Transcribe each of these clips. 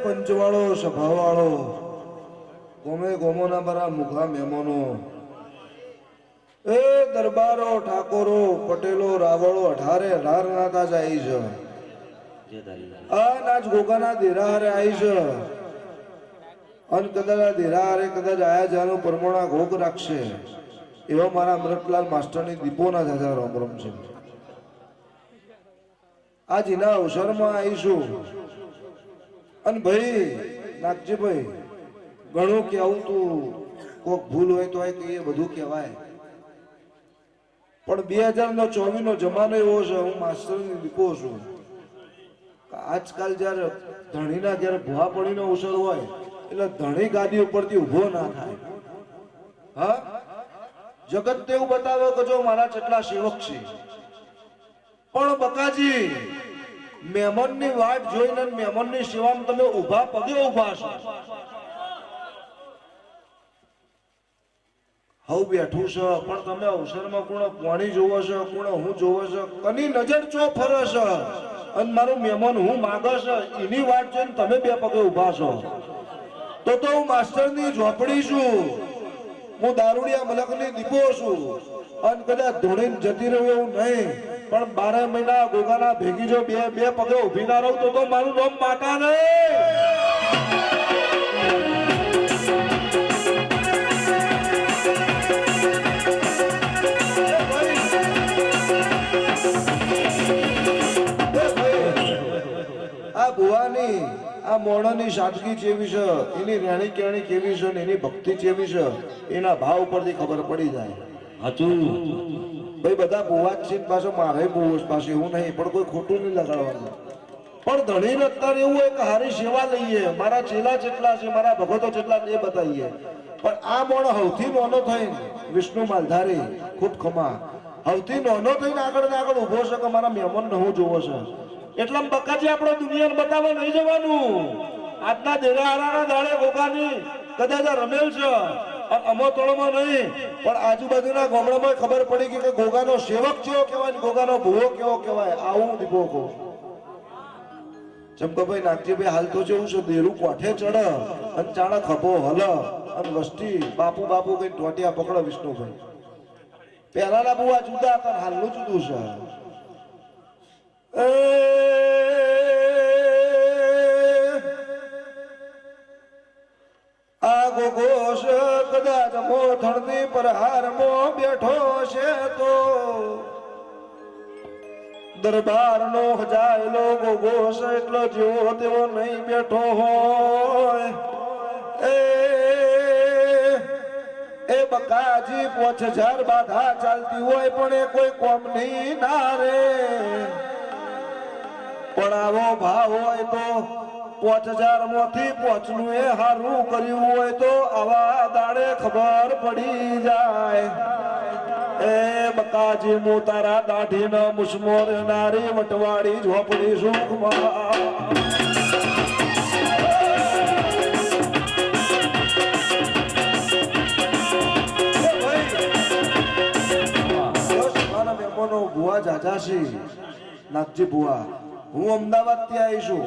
પંચવાળો સભાવાળો ગોમે ગોમોના બરા મુખા મહેમાનો એ દરબારો ઠાકોરો પટેલો રાવળો 18 નાતા જાય છે આ નાચ ગોગાના દેરા હારે આવી છે અને કદાચ દેરા હારે કદાચ આયા જાનો પરમોણા ઘોગ રાખશે એવા મારા અમૃતલાલ માસ્ટરની દીપોના દાદા રામ રામ છે આજ એના અવસરમાં આવીશું અને ભાઈ નાગજીભાઈ ઘણું કેવું તું કોક ભૂલ હોય તો એ બધું કહેવાય પણ 2024 નો જમાનો એવો છે હું માસ્ટરની દીપો છું આજકાલ જયારે ધણીના જયારે ભૂવા પડીનો અવસર હોય એટલે ધણી ગાદી ઉપરથી ઉભો ના થાય હા જગત તો એવું બતાવે કે જો મારા કેટલા સેવક છે પણ બકાજી મહેમાનની વાટ જોઈને મહેમાનની સેવામાં તમે ઊભા પગે ઊભા છો હવ બેઠું છે પણ તમે અવસરમાં કોણ પાણી જોવો છો કોણ હું જોવો છો કની નજર ચો ફરે છે અને મારું મહેમાન હું માગે છે એની વાટ જોઈને તમે બે પગે ઊભા છો તો હું માસ્ટરની ઝોપડી છું હું દારૂડિયા મલકની દીપો છું અને કદાચ ધોળીને જતી રહ્યું એવું નહીં, પણ 12 મહિના ગોગાના ભેગી જો બે પગે ઊભી ના રહું તો મારું નામ માતા નહીં. આ ભુવાની આ મોણની સાદગી કેવી છે, એની રહેણી કેણી કેવી છે, એની ભક્તિ કેવી છે, એના ભાવ ઉપરથી ખબર પડી જાય. હાચું ભાઈ બધા ભુવા જ છે પાછો મારે ભુવો પાસે એવું નહીં, પણ કોઈ ખોટું નહીં લગાડવાનું. પણ ધણીને અત્યારે એવું એક હારી સેવા લઈએ, મારા ચેલા જેટલા છે, મારા ભગતો જેટલા એ બતાવીએ. પણ આ મોણો સૌથી નાનો થઈને વિષ્ણુ માલધારી ખૂબ ખમા સૌથી નાનો થઈને આગળ ને આગળ ઉભો છે કે મારા મહેમાનને હું જોવો છે. એટલે બકાજી આપણે દુનિયાને બતાવવા નહીં જવાનું. આજના દેરાહારાના દાડે ગોગાની કદાચ રમેલ છે અમો તળમાં નહીં, પણ આજુબાજુના ગામડામાં ખબર પડી ગઈ કે ગોગાનો સેવક કેવો કહેવાય, ગોગાનો ભૂવો કેવો કહેવાય. આવું દીપો કહો ચંપાભાઈ નાગજીભાઈ હાલ તો જેવું છે, દેરું કોઠે ચડે અને ચાણા ખભો હલ અને વસ્તી બાપુ બાપુ કઈ ટોટિયા પકડો. વિષ્ણુભાઈ પહેલાના બુવા જુદા હતા, હાલનું જુદું છે. આ ગોગોશ કદાચ મોથણની પ્રહારમાં બેઠો છે તો દરબારનો હજાયેલો ગોગોશ એટલો જેવો તેવો નહીં બેઠો હોય. એ બકાજી 5000 બાધા ચાલતી હોય પણ એ કોઈ કોમની ના રે. પણ આવો ભાવ હોય તો 5000 માંથી 5 નું એ હારું કર્યું હોય તો આવા દાડે ખબર પડી જાય. એ બકાજી મુ તારા દાઢી ન મુસમો નારી વટવાડી ઝોપડી સુખમાં. ભુવા જાજાશી નાગજી ભુવા, હું અમદાવાદ થી આવીશું,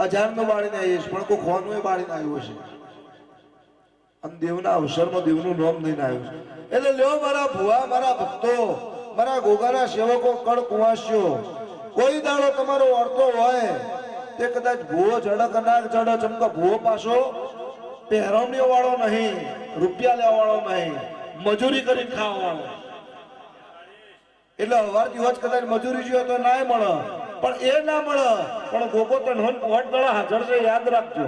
1000 નું બાળીને આવીશ, પણ કોઈ ખોનું બાળીને આવ્યો છે અને દેવના અવસરમાં દેવનું નામ લઈને આવ્યું છે. એટલે લ્યો મારા ભુવા, મારા ભક્તો, મારા ગોગાના સેવકો, કળ કુવાસીઓ, કોઈ દાડો તમારો વર્તો હોય તે કદાચ ભૂવો જડક ના જડક ચમકો ભૂવો પાછો પહેરવણીઓ વાળો નહીં, રૂપિયા લેવા વાળો નહીં, મજૂરી કરી ખાવા વાળો. એટલે અવાર દિવસ કદાચ મજૂરી જોઈએ તો ના મળે, પણ એ ના મળે પણ ગોગો તો નોન પોટ દળા હાજર છે, યાદ રાખજો.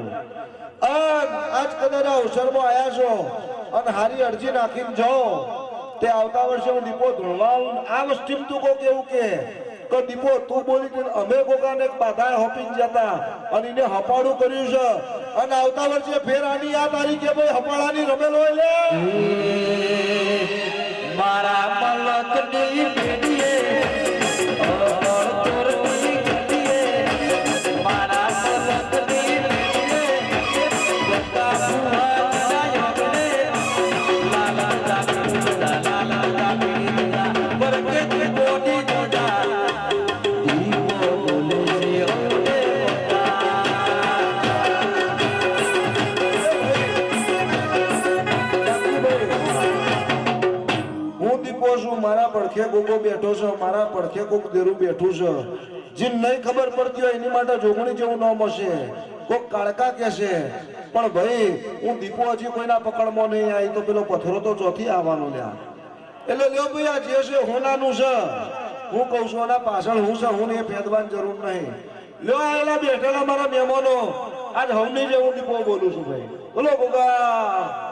આજ કદાચ અવસરમાં આયા છો અને હારી અરજી નાખીને જાઓ તે આવતા વર્ષે હું દીપો ધોળવા આ વસ્તુ તું કહો કેવું કે દીપો તું બોલી અમે ગોગાને એક બાધા હોપીને જતા અને એને હપાડું કર્યું છે અને આવતા વર્ષે ફેર આની આ તારીખે ભાઈ હપાડાની રમેલ હોય લે મારા મલકની પેટીએ મારા પડખે ગોગો બેઠો છે, મારા પડખે કોક દેરું બેઠું છે. જે નહીં ખબર પડતી હોય એની માટે જોગણી જેવું નામ હશે, કોક કાળકા કહેશે, પણ ભાઈ હું દીપો હજી કોઈના પકડમાં નહીં આવી તો પેલો પથરો તો ચોથી આવવાનો લ્યા. એટલે લ્યો ભાઈ આ જે છે હોનાનું છે, હું કઉ છું આના પાછળ હું છે, હું એ ફેદવાની જરૂર નહીં. લ્યો આયેલા બેઠેલા મારા મહેમાનો, આજ હવની જેવું દીપો બોલું છું ભાઈ. બોલો ગોગા.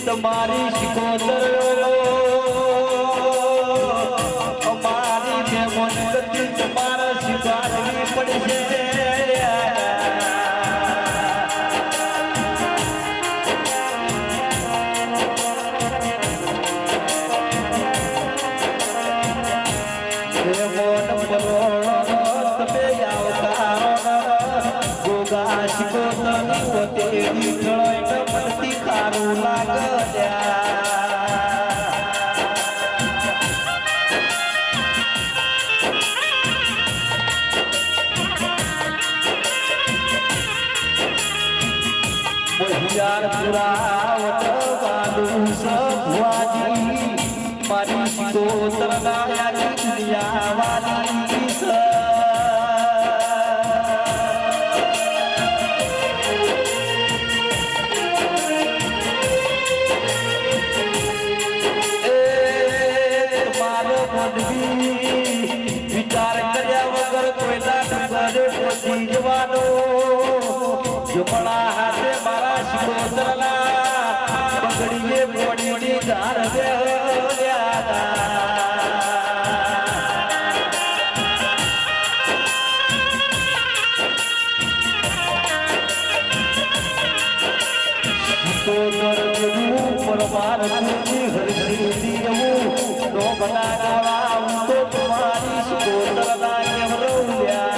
તમારી શિકોતર અમારી મેમન ગતિ તમારા શિકારવી પડશે. શિકોતર ખારું લાગ્યા શિકોતરના આખી દુનિયા વાલી છે. વિચાર કર્યા વગર કોઈના ડગરે પહોંચી જવાનો જમણા હાથે મારા શિકોતરના પગડીએ પોડીની ધાર બેહ્યા. પરમાર હરસિદ્ધિ નો બના તો તમારી શિકોતરના કેવરવ્યા.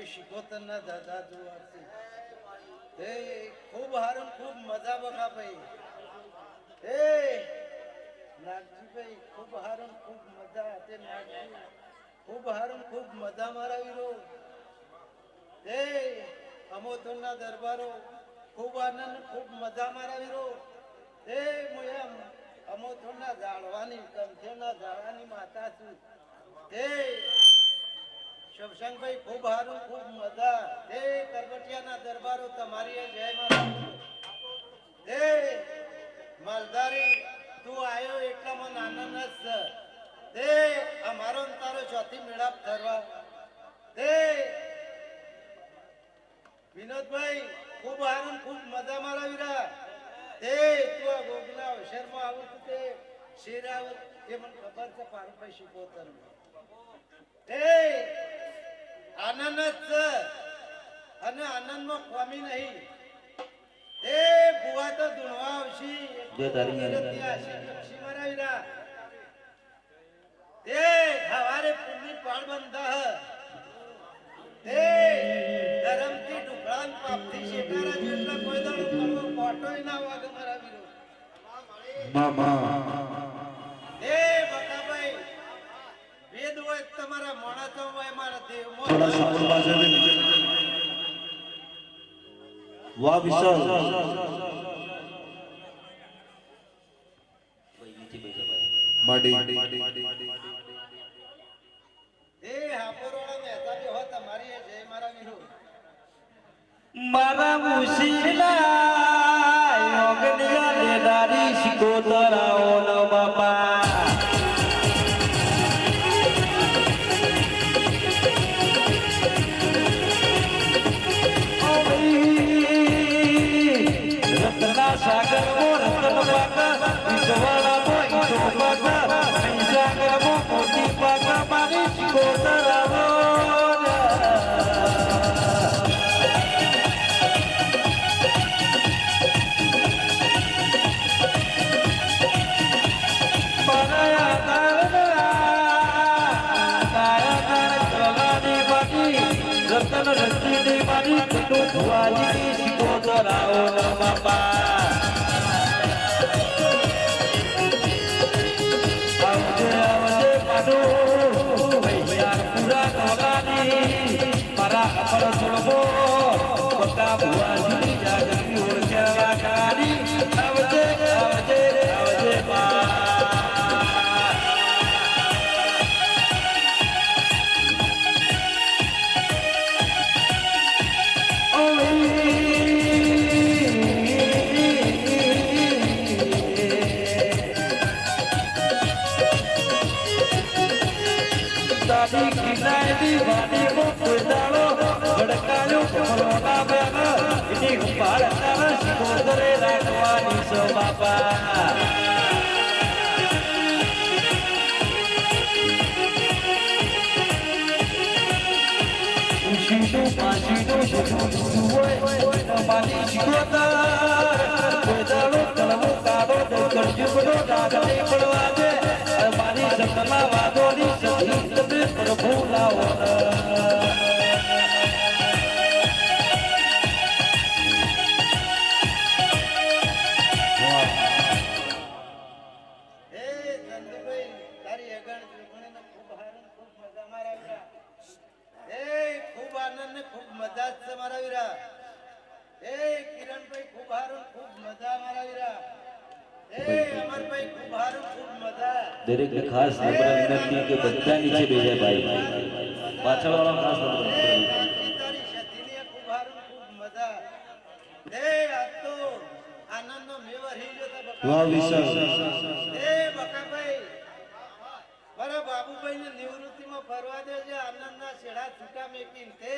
શિકોતરના દાદા જોવા છે ખૂબ હારું ખૂબ મજા બકા ભાઈ. નાગજીભાઈ ખૂબ હારું ખૂબ મજા તે નાગજી ખૂબ હારું ખૂબ મજા મારા વીરો. અમોથોના દરબારો ખૂબ આનંદ ખૂબ મજા મારા વીરો. અમોથોના જાળવાની કંઠેના જાળવાની માતા છું. શિવશંકરભાઈ ખૂબ હારું ખૂબ મજા. કરબટિયાના દરબારો તમારી જય માતા. માલધારી તું આવ્યો એટલા મને આનંદ જ છે. અમારો તારો ચોથી મેળાપ ધરવા. વિનોદભાઈ ખૂબ હારું ખૂબ મજા મારા વીરા. તું આ ગોગના અવસરમાં આવું છું તે શેરાવત એ મને ખબર છે. પારુભાઈ શિકોતર આનંદ જ છે અને આનંદમાં કોમી નહીં. બુવા તો ધૂણવા આવશે. પૂર્ણિ પાળ બંધા ધરમથી ઢુકળાન પાપથી શેકારા જેટલા કોઈ દાડો કરવો કોટોય ના વાગે મારા વીરો. બકાભાઈ વેદ હોય તમારા મોણા હોય મારા દેવ વાહ વિશાલ માડી હાપોરોડા મહેતા બે હો તમારી જય મારા વીરો. મારા મુશીલા યોગનિયા લેદારી શિકોતરાઓ નો બાપા. રતના સાગર મો રતન પાકા વિશ્વવાળા મો ઈશો પાકા સાગર મો મોતી પાકા મારી શિકોતરાઓ. નજરે રાખવાની છો બાપા શીશું માસીનું શીશું હોય મારી શીખોતા કોઈ દાડો કલમો કાઢો તો કરજુગડો ડાગને પડવા દે મારી સપના વાદોની સધી તમે પ્રભુ લાવો દરેક ને ખાસ નમ્ર વિનંતી કે બધા નીચે બેસે ભાઈ પાછળ વાળો ખાસ તારી શતીને ખૂબ હારું ખૂબ મજા આ તો આનંદનો મેવર હીજો તો વાહ વિશાલ બકાભાઈ મારા બાબુભાઈ ને નિવૃત્તિમાં ફરવા દેજે આનંદના છેડા છૂટા મેકીને તે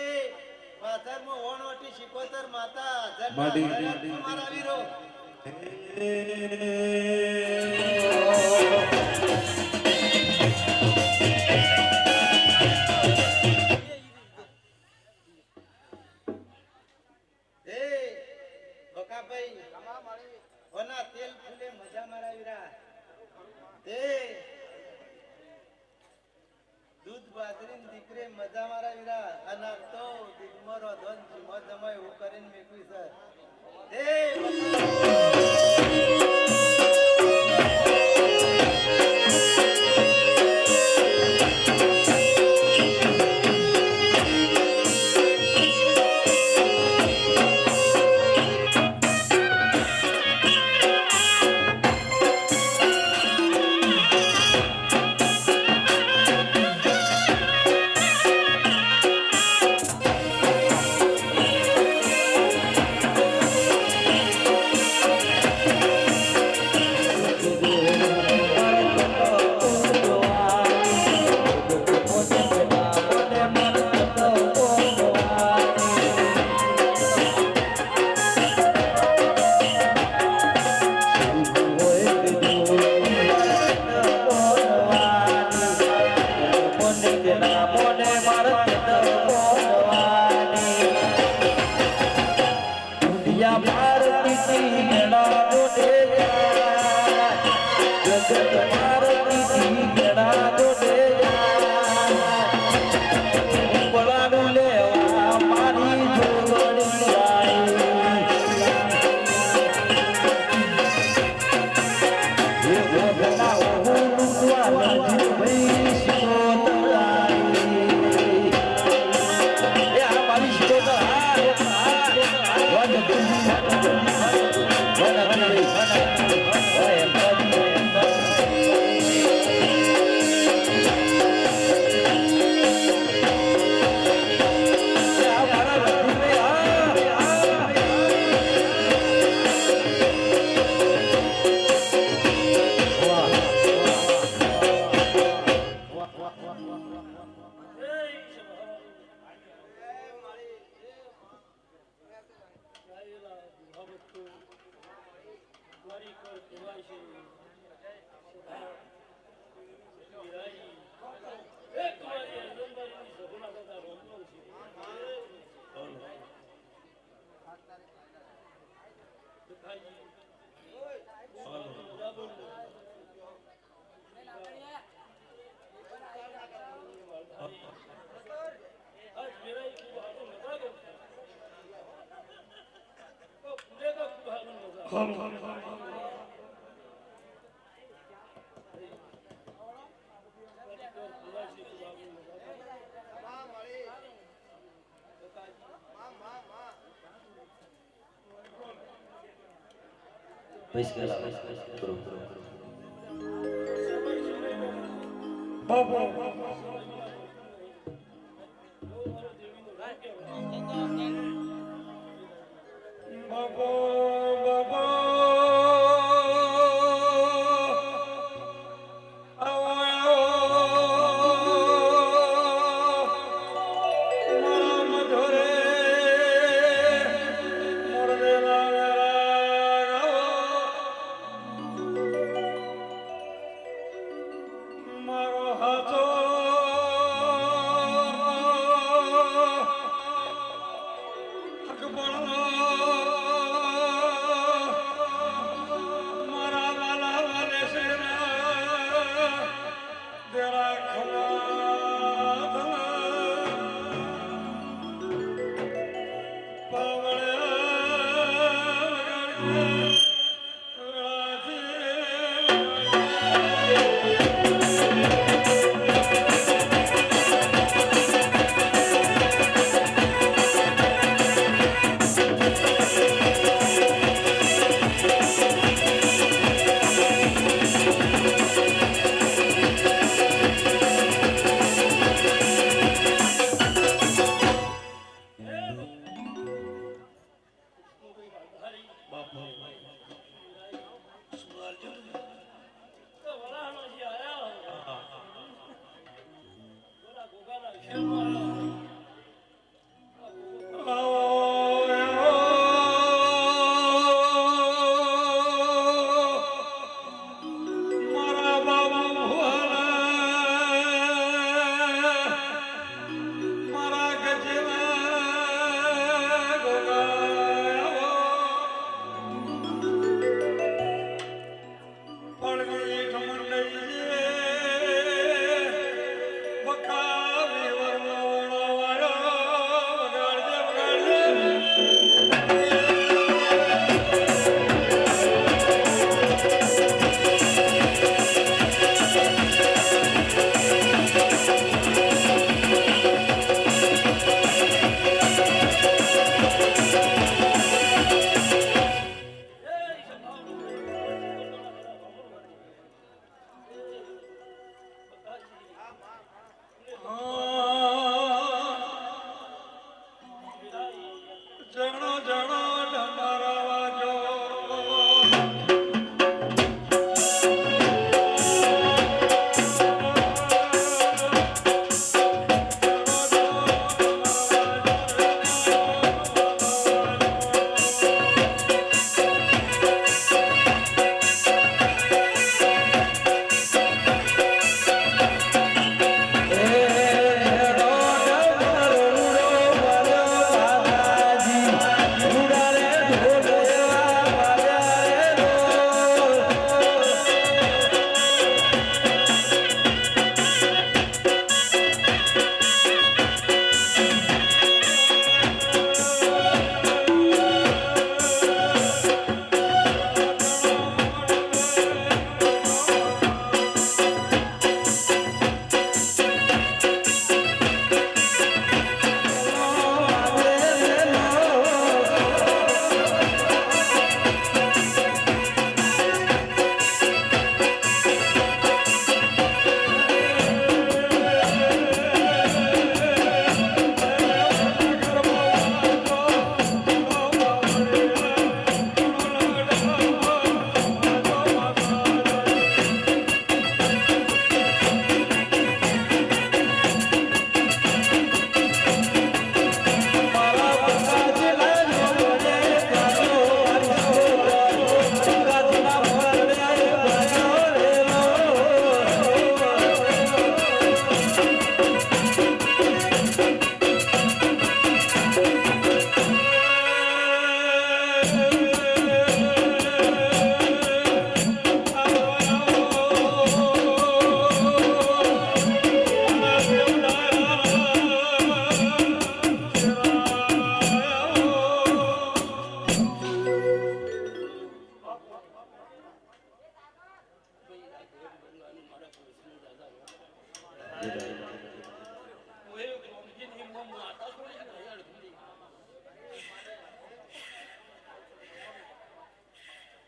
પાથરમાં ઓણવટી શિકોતર માતા મારા વીરો તેલ ફૂલે મજા મારા વીરા દૂધ બાજરી દીકરે મજા મારા વીરા અને તો દીકમરો ધન જીમો જમાય એવું કરીને મેકવી Please get out.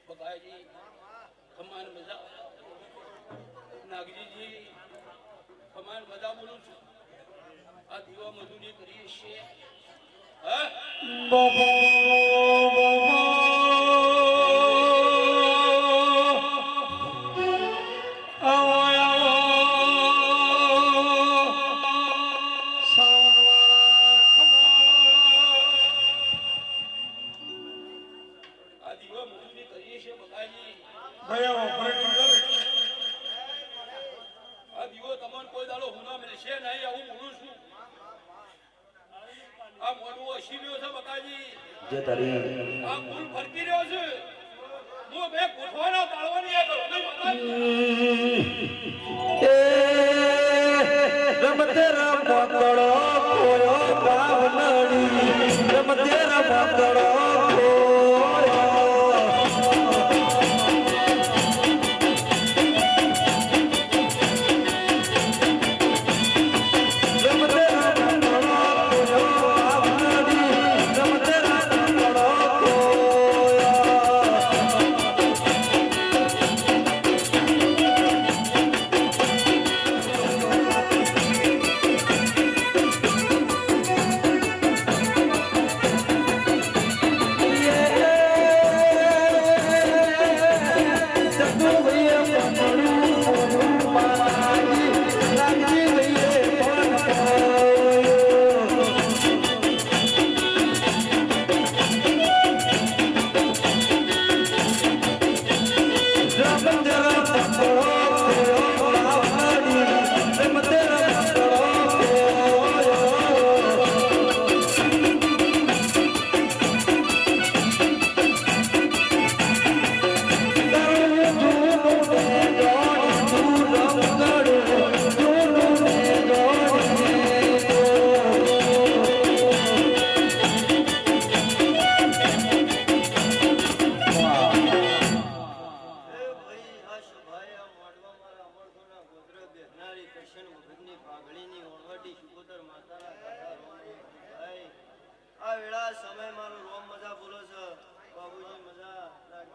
બકાજી ખમાન મજા નાગજીજી ખમાન મજા બોલું છું આ દીવા મજૂરી કરીએ છીએ જે તારી આ કુલ ફરકી રહ્યો છે હું બે ગોઠવાના તાળવાની આ કરું એ રમતે રમકડો કોયો ભાવ નડી રમતે રમકડો કોયો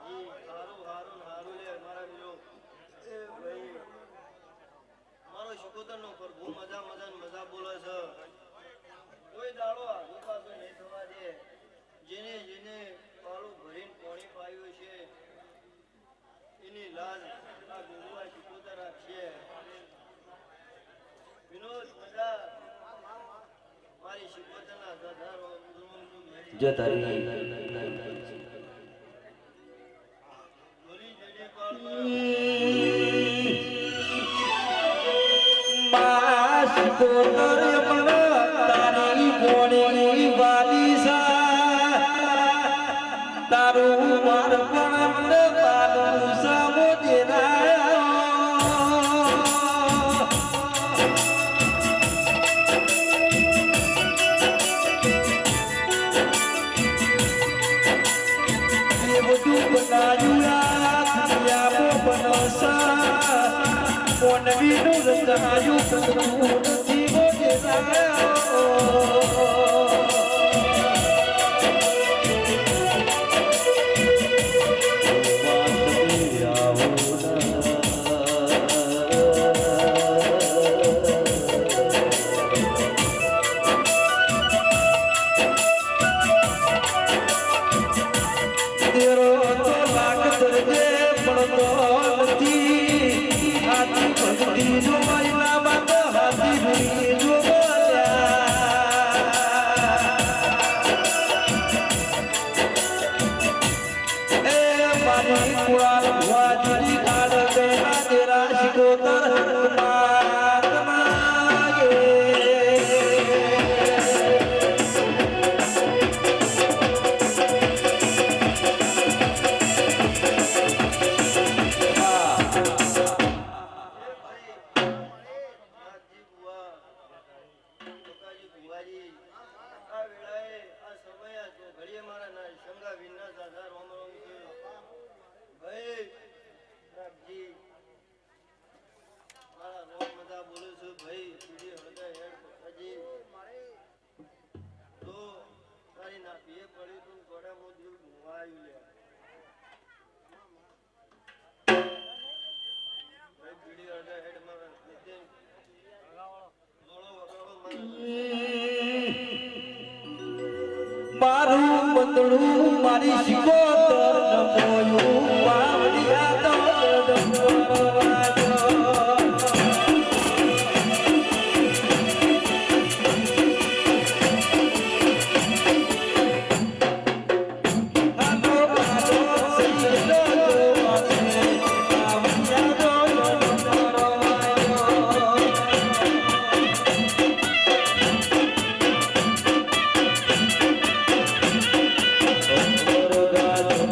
હારું હારું હારું લે મારા વીરો એ ભાઈ મારો શિકોતરનો પ્રભુ મજા મજા ને મજા બોલે છે કોઈ દાડો આગુ પાછો નહીં થવા દે જેને જેને પાલું ભરીને પાણી પાયું છે એની લાજ આ ગુરુવા શિકોતર રાખશે વિનોદ મજા મારી શિકોતરના ગધારો જય તારી ભરી જડી પાડવા માસ કોતર તારી બોણી વાલી સા તારું માર પણ બાલું સામો દેરાયો એ બધું બનાયું આ બનસા કોનવીનું રચાયું કરું નથી તેરો તો લાખ દરજે પડતો નથી હાથી ભક્તિ જો મહિના બાદ હાથી ભૂલી જો એ મારી કુળા વાજરી કાઢ દેના તેરા શિકોતર નાથજી બુઆ કાકાજી ભુવાજી આ વેળાએ આ સમય તો ઘડીએ મારા ના શંગા વિના દાદા રોમ રોમ છે ભાઈ નાથજી મારા રોમ મજા બોલું છું ભાઈ પીડી હળદા હેડ કાકાજી તો તારી ના પીએ પડી તું થોડા મો દિલ ઘુમાયું લે ભાઈ પીડી હળદા હેડ મારા નીતિન મારું મંદડું મારી શિકોતર નમોયું પાવડિયા તો ડમરવાજો હાલો હાલો સૈયદો માથે પાવડિયા તો ડમરવાજો ગાજો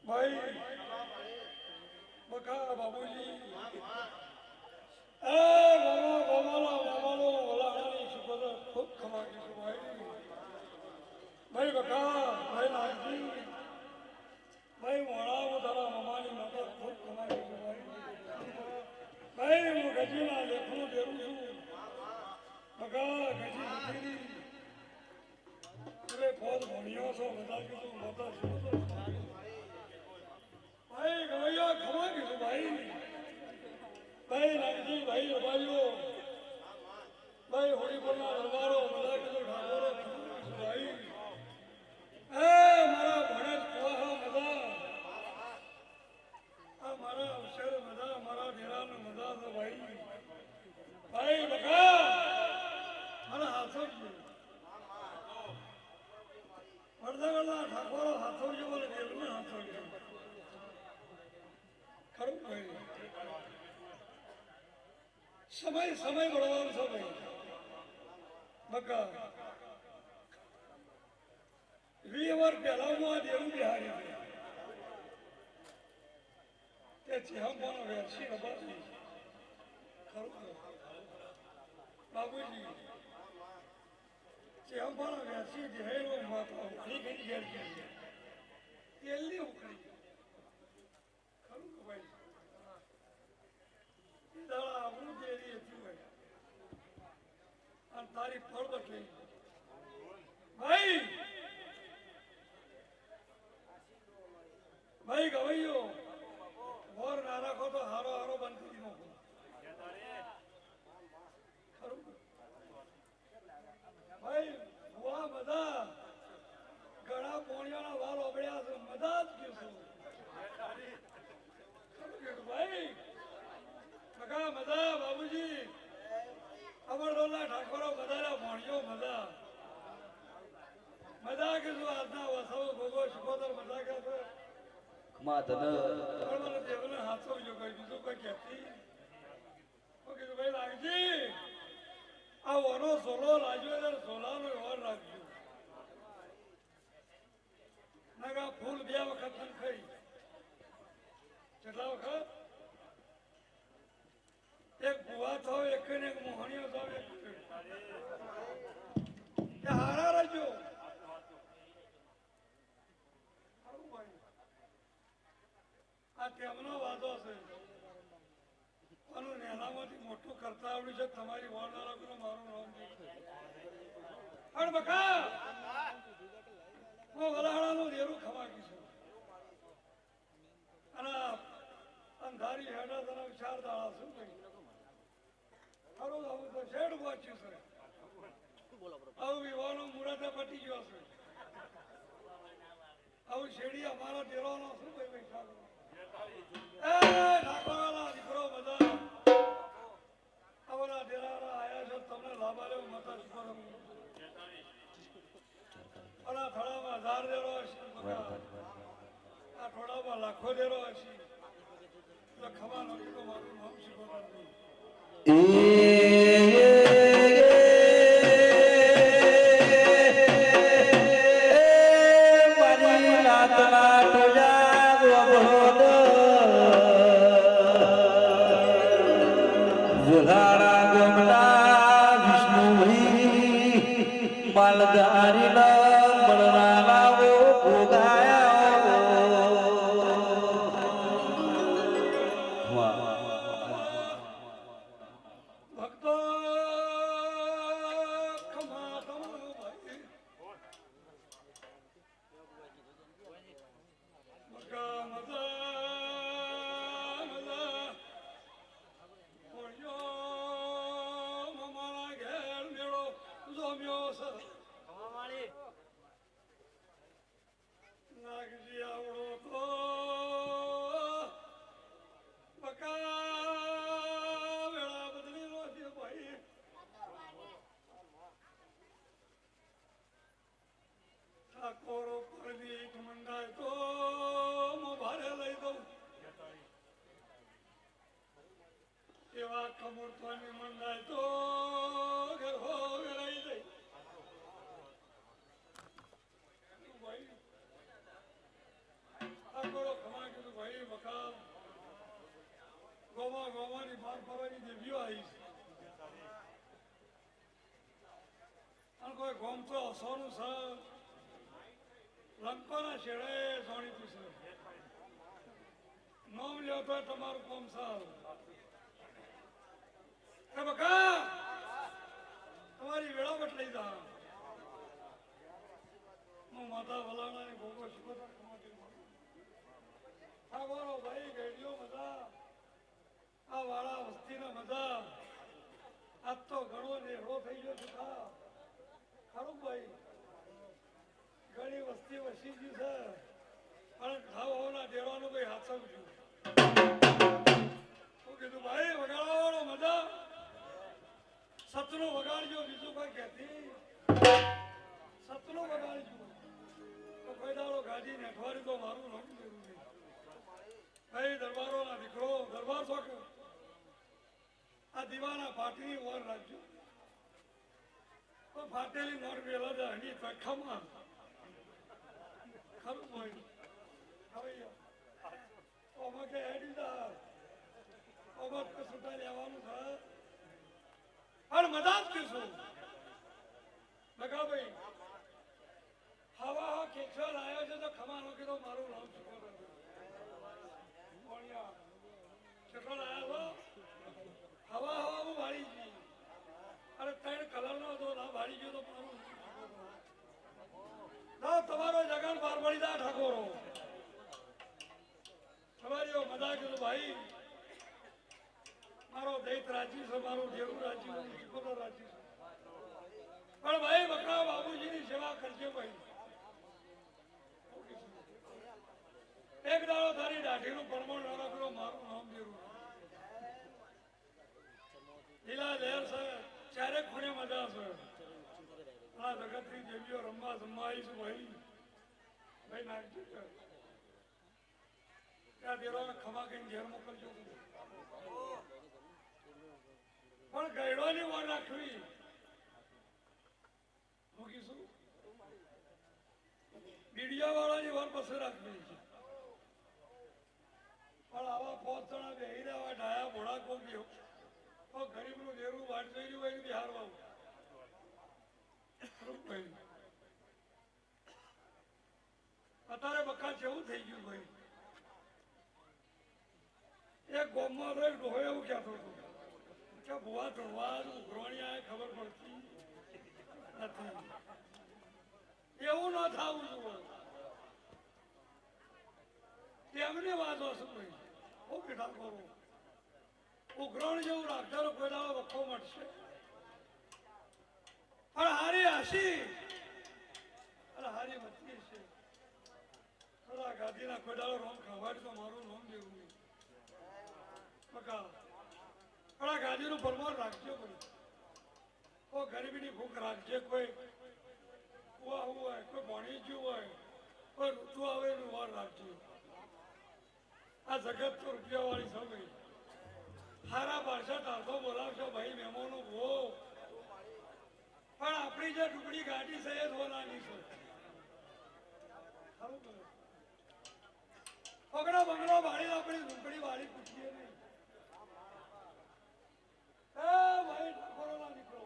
ભાઈ બકા બાબુજી ખૂબ ખમાકી છું ભાઈ બકા ભાઈ નાગજી ભાઈ મોડા હું તારા મમાની માટે ખૂબ ખમાકી છું ભાઈ હું ગજીના લેખનું દેરું છું બકા ગજી નથી તમે ફોન ભણ્યો છો બધા કીધું મોટા છો ભાઈ ગવૈયા ખમા કીધું ભાઈ નાગજી ભાઈ રબાઈઓ ભાઈ હોળી બોલના દરબારો બધા કીધું ઠાકોરો ભાઈ મારા ભણેજ કુવાહા મજા મારા અવસર મજા મારા ડેરાનો મજા છે ભાઈ બકા મારા હાથો વડદા ઠાકોરો હાથો જો બોલે દેવને હાથો ખરું ભાઈ સમય બળવાનું છે ભાઈ બકા 20 વર્ષ પહેલા હું આ દેવું બિહારી તે ચેહમ્પાનો વેરસી રબાજી ખરું બાબુજી ચેહમ્પાનો વેરસી દેહેલો માતા ઉખડી ગઈ ઘેર તેલની ઉખડી ખરું ભાઈ દાડા આપણું દેરી હતી ભાઈ અને તારી ફળ બદલી ભાઈ ગવૈયો વોર ના રાખો તો હારો બનતી નો ખરું ભાઈ ભુવા બધા ઘણા પોણિયાના વાળ ઓબળ્યા છે મજા જ કીધું ભાઈ બકા મજા બાબુજી અમરદોલના ઠાકોરો બધાના ભણ્યો મજા કીધું આજના વસવ ભોગો શિકોતર મજા કે છે માતન મને દેવને હાથો જો કહી દીધું કોઈ કહેતી કીધું ભાઈ લાગજી આ વનો સોલો લાગ્યો એટલે સોલાનો વર રાખજો નાગા ફૂલ 2 વખત તને ખાઈ કેટલા વખત એક ભુવા થાવ એક ને એક મોહણીઓ થાવ એક હારા રાખજો આ તેમનો વાદો છે આનું નેનામાંથી મોટું કરતા આવડ્યું છે તમારી વાળનારા મારું નામ પણ બકા હું વલાણાનું દેરું ખવાકી છું અને અંધારી હેડા તને 4 દાડા શું કહી ખરું આવું તો શેડ વાંચ્યું છે આવું વિવાહનો મુહૂર્તે પટી ગયો છે આવું શેડી અમારા ડેરોનો શું ભાઈ ઠાકોરાના દીકરો બધા અમારા ડેરાના આયા છે તમને લાભ આલ્યો માતા શીખવાનો અલા થોડામાં 1000 ડેરો હશે આ થોડામાં લાખો ડેરો હશે એટલે ખબર નથી તો મારું નામ શીખવાનું માલધારી બળરાના ભક્તો ખમા તમારો ભાઈ મજા મમાના ઘેર મેળો જોમ્યો છે કોઈ ગોમ તો સોનું છે લંકોના શેડે જાણીતું છે નામ લ્યો તો તમારું કોમ છે બકા તમારી વેળાવટ લઈ જા હું માતા વલાણાની ભોગો શીખોતા આ બોલો ભાઈ ગેડીઓ મજા આ વાળા વસ્તીનો મજા આજ તો ઘણો નેહળો થઈ ગયો છે ખરું ભાઈ ઘણી વસ્તી વસી ગઈ છે પણ ખાવાના દેવાનું ભાઈ હાથવજો શું કીધું ભાઈ વગાડવા વાળો મજા સતનું વગાડજો બીજું કોઈ કહેતી સતનું વગાડજો તો કોઈ દાડો ગાડી ને અઠવાડિયું તો મારું નામ જરૂર નહીં ભાઈ દરબારોના દીકરો દરબાર શોખ આ દીવાના ફાટીની ઓર રાખજો તો ફાટેલી મોર વેલા જ હની તખામાં ખરું ભાઈ હવે ઓમાં કે હેડી જા ઓમાં તો સુટા લેવાનું છે પણ મજા જ કીશું બગા ભાઈ હવા કેક્ષલ આવ્યો છે તો ખમાનો કીધો મારું નામ શું કેટલો આવ્યો છો હવા હું વાળી ગઈ અરે ત્રણ કલરનો હતો ના વાળી ગયો તો મારું તમારો જગન બાર પડી જાય ઠાકોરો તમારી મજા કીધું ભાઈ મારો દૈત રાજી છે મારું દેવું રાજી શીખોતર રાજી છે પણ ભાઈ બકરા બાબુજીની સેવા કરજે ભાઈ એક દાડો તારી દાઢીનું પરમણ ના રાખલો મારું નામ દેવું લીલા લહેર છે ચારે ખૂણે મજા છે આ જગતની દેવીઓ રમવા જમવા આવીશું ભાઈ ભાઈ નાખજો ત્યાં દેરોને ખમા કહીને ઘેર મોકલજો પણ ગયડોની વાર રાખવી મૂકીશું મીડિયા વાળાની વાર પાસે રાખવી છે પણ આવા 5 જણા બેહી રહ્યા ડાયા ભોળા કોમ્યો તો ગરીબનું દેરું વાટ જોઈ રહ્યું હોય બિહાર વાળું અત્યારે બકા જેવું થઈ ગયું ભાઈ એક ગોમમાં રહી ડોહો એવું કહેતો હતો કે ભુવા ધોવા ઉઘરોણિયા ખબર પડતી નથી એવું ન થવું જોઈએ તેમની વાતો શું ભાઈ હું બેઠા કરું ઉઘરોણ જેવું રાખજો કોઈ દાડો વખો મળશે પણ હારી હસી અને હારી મતી છે થોડા ગાદીના કોઈ દાડો રોમ ખવાડ તો મારું નામ જેવું નહીં બકા થોડા ગાદીનું પરમાર રાખજો ભાઈ કોઈ ગરીબીની ભૂખ રાખજે કોઈ કુવા હોય કોઈ ભણી ગયું હોય કોઈ ઋતુ આવે એનું વાર રાખજો આ જગત તો રૂપિયા વાળી છે ભાઈ હારા પાછા તારતો બોલાવશો ભાઈ મહેમાનો ભો પણ આપણી જે ટુકડી ગાડી છે એ ધોનાની છે પગડો બંગડો વાળી આપણી ટુકડી વાળી પૂછીએ નહીં ભાઈ ઠાકોરો ના નીકળો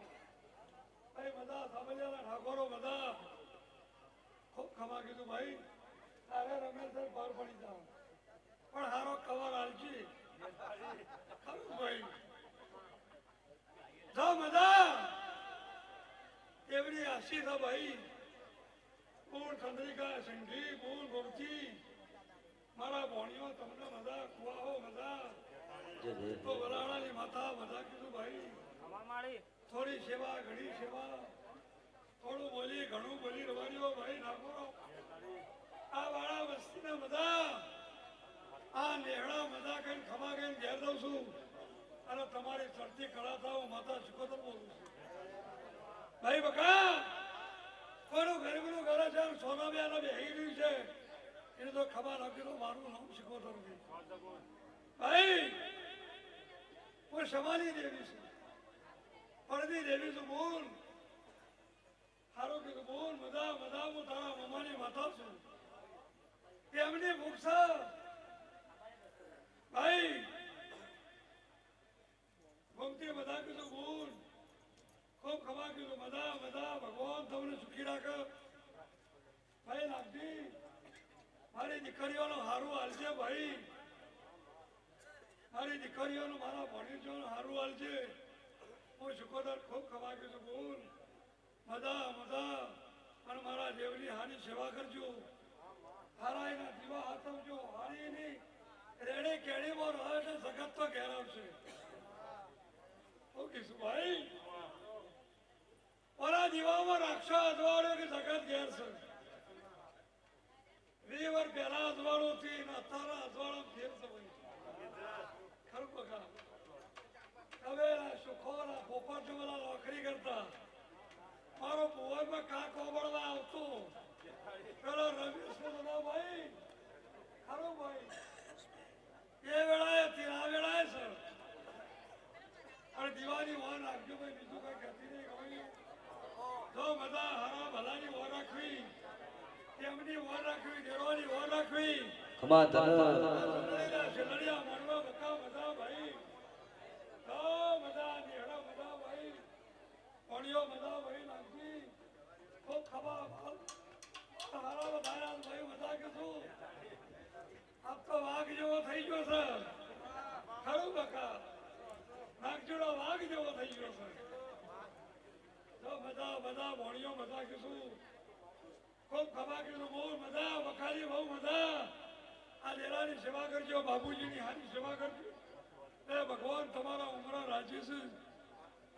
ભાઈ બધા સાંભળ્યા ઠાકોરો બધા ખૂબ ખમા કીધું ભાઈ તારે રમેશ બહાર પડી જાવ પણ હારો કવર આલજી ભાઈ જાઓ મજા એવડી આશી છે ભાઈ પૂર્ણ ચંદ્રિકા સિંધી પૂર્ણ ગુરજી મારા ભોણીઓ તમને મજા કુવાઓ મજા તો વરાણાની માતા મજા કીધું ભાઈ થોડી સેવા ઘણી સેવા થોડું બોલી ઘણું બોલી રવાડીઓ ભાઈ નાખો આ વાળા વસ્તીને મજા આ નેહડા મજા કઈ ખમા કઈ ઘેર દઉં છું અને તમારી ચડતી કળાતાઓ માતા શીખોતર બોલું છું ભાઈ બકા કોઈનું ગરીબનું ઘરે છે સોના બેના બેહી રહ્યું છે એને તો ખબર નાખી તો મારું નામ શીખોતર ભાઈ કોઈ સમાની દેવી છે પડદી દેવી છું બોલ સારું કીધું બોલ મજા મજા હું તારા મમ્માની માતા છું તેમની ભૂખ છે ભાઈ ગમતી મજા કીધું બોલ ખૂબ ખમા કીધું મજા મજા ભગવાન દીકરીઓનું હારું હાલશે ભાઈ, મારી દીકરીઓનું મારા ભણીજોનું હારું હાલશે. હું શુકોદર ખૂબ ખવાગ્યો છું. બોલ મજા મજા. અને મારા દેવની હાની સેવા કરજો, હારા એના દીવા હાથવજો. હારીની રેડી કેડીમાં રહે છે, જગત તો ઘેર આવશે. ઓકે શું ભાઈ, ઓલા દીવામાં રાખશો અજવાળો કે જગત ઘેર છે. 20 વર્ષ પહેલા અજવાળો થી અત્યારે અજવાળો ઘેર છે ભાઈ. ખરું બકા હવે સુખોના પોપટ જેવા નોકરી કરતા મારો ભુવનમાં કાંક ઓબળવા આવતો પેલો રમેશ બધા ભાઈ. ખરું ભાઈ એ વેળાએ હતી આ વેળાએ છે. અને દિવાળી વોર રાખજો ભાઈ, બીજું કઈ કહેતી નહીં. ગવાઈ જો બધા હારા ભલાની વોર રાખવી, તેમની વોર રાખવી, દેરોની વોર રાખવી. ખમા તન શેલડિયા મારવા બકા બધા ભાઈ, તો બધા નેહડા બધા ભાઈ, કોણીઓ બધા ભાઈ નાખી ખૂબ ખબા હારા બધા ભાઈ બધા કીધું. આપ તો વાઘ જેવો થઈ ગયો છે. ખરું બકા નાગજોડો વાઘ જેવો થઈ ગયો છે. તો બધા બધા ભોણીઓ બધા કીધું ખૂબ ખબા કીધું. બહુ મજા વખાલી બહુ મજા. આ ડેરાની સેવા કરજો, બાબુજીની હારી સેવા કરજો. એ ભગવાન તમારા ઉમરા રાજી છે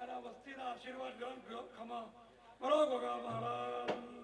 અને આ વસ્તીના આશીર્વાદ ગ્રહણ ખમા. બરો ગોગા મહારાજ.